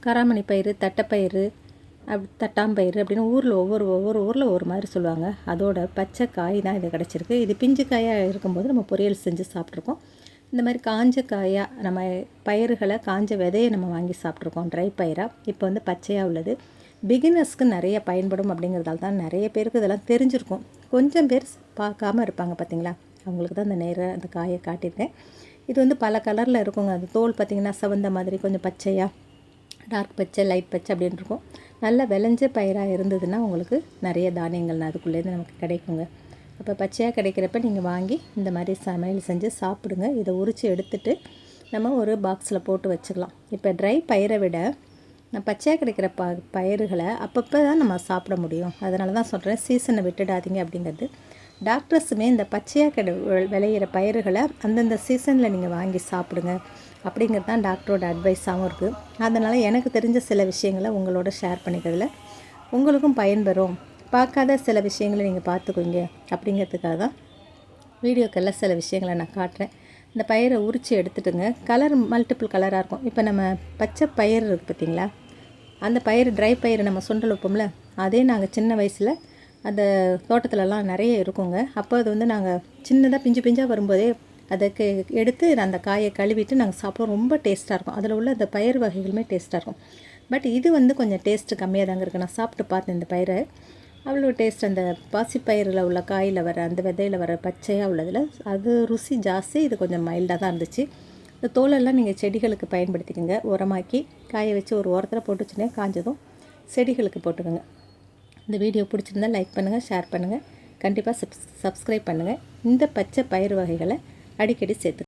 காராமணி பயிறு, தட்டைப்பயிறு, தட்டாம்பயிறு அப்படின்னு ஊரில் ஒவ்வொரு ஊரில் ஒவ்வொரு மாதிரி சொல்லுவாங்க. அதோட பச்சை காய் தான் இது கிடச்சிருக்கு. இது பிஞ்சு காயாக இருக்கும்போது நம்ம பொரியல் செஞ்சு சாப்பிட்ருக்கோம். இந்த மாதிரி காஞ்ச காயாக நம்ம பயிர்களை காஞ்ச விதையை நம்ம வாங்கி சாப்பிட்ருக்கோம் ட்ரை பயிராக. இப்போ வந்து பச்சையாக உள்ளது. பிகினர்ஸ்க்கு நிறைய பயன்படும் அப்படிங்கிறதால தான் நிறைய பேருக்கு இதெல்லாம் தெரிஞ்சிருக்கும். கொஞ்சம் பேர் பார்க்காம இருப்பாங்க பார்த்திங்களா, அவங்களுக்கு தான் அந்த காயை காட்டியிருக்கேன். இது வந்து பல கலரில் இருக்குங்க. அது தோல் பார்த்திங்கன்னா செவந்த மாதிரி கொஞ்சம் பச்சையாக, டார்க் பச்சை, லைட் பச்சை அப்படின்னு இருக்கும். நல்லா விளைஞ்ச பயிராக இருந்ததுன்னா உங்களுக்கு நிறைய தானியங்கள் அதுக்குள்ளேருந்து நமக்கு கிடைக்குங்க. அப்போ பச்சையாக கிடைக்கிறப்ப நீங்கள் வாங்கி இந்த மாதிரி சமையல் செஞ்சு சாப்பிடுங்க. இதை உரித்து எடுத்துகிட்டு நம்ம ஒரு பாக்ஸில் போட்டு வச்சுக்கலாம். இப்போ ட்ரை பயிரை விட பச்சையாக கிடைக்கிற பயிர்களை அப்பப்போ தான் நம்ம சாப்பிட முடியும். அதனால தான் சொல்கிறேன், சீசனை விட்டுடாதீங்க அப்படிங்கிறது. டாக்டர்ஸுமே இந்த பச்சையாக விளையிற பயிர்களை அந்தந்த சீசனில் நீங்கள் வாங்கி சாப்பிடுங்க அப்படிங்கிறது தான் டாக்டரோட அட்வைஸாகவும் இருக்குது. அதனால் எனக்கு தெரிஞ்ச சில விஷயங்களை உங்களோட ஷேர் பண்ணிக்கிறதுல உங்களுக்கும் பயன்பெறும். பார்க்காத சில விஷயங்களை நீங்கள் பார்த்துக்குவீங்க அப்படிங்கிறதுக்காக தான் வீடியோக்கெல்லாம் சில விஷயங்களை நான் காட்டுறேன். இந்த பயிரை உரித்து எடுத்துட்டுங்க. கலர் மல்டிபிள் கலராக இருக்கும். இப்போ நம்ம பச்சை பயிர் இருக்குது பார்த்திங்களா, அந்த பயிர் ட்ரை பயிர் நம்ம சுண்டல் வைப்போம்ல, அதே நாங்கள் சின்ன வயசில் அந்த தோட்டத்துலலாம் நிறைய இருக்குங்க. அப்போ அது வந்து நாங்கள் சின்னதாக பிஞ்சாக வரும்போதே அதுக்கு எடுத்து அந்த காயை கழுவிட்டு நாங்கள் சாப்பிடுவோம். ரொம்ப டேஸ்ட்டாக இருக்கும். அதில் உள்ள அந்த பயிர் வகைகளுமே டேஸ்ட்டாக இருக்கும். பட் இது வந்து கொஞ்சம் டேஸ்ட்டு கம்மியாக தாங்க இருக்குது. நான் சாப்பிட்டு பார்த்தேன் இந்த பயிரை, அவ்வளோ டேஸ்ட். அந்த பாசிப்பயிரில் உள்ள காயில் வர அந்த விதையில் வர பச்சையாக உள்ளதில் அது ருசி ஜாஸ்தி. இது கொஞ்சம் மைல்டாக தான் இருந்துச்சு. இந்த தோலெல்லாம் நீங்கள் செடிகளுக்கு பயன்படுத்திக்கோங்க. உரமாக்கி காய வச்சு ஒரு ஓரத்தில் போட்டு வச்சுனே காஞ்சதும் செடிகளுக்கு போட்டுக்கோங்க. இந்த வீடியோ பிடிச்சிருந்தால் லைக் பண்ணுங்கள், ஷேர் பண்ணுங்கள், கண்டிப்பாக சப்ஸ்கிரைப் பண்ணுங்கள். இந்த பச்சை பயிர் வகைகளை அடிக்கடி சேர்த்து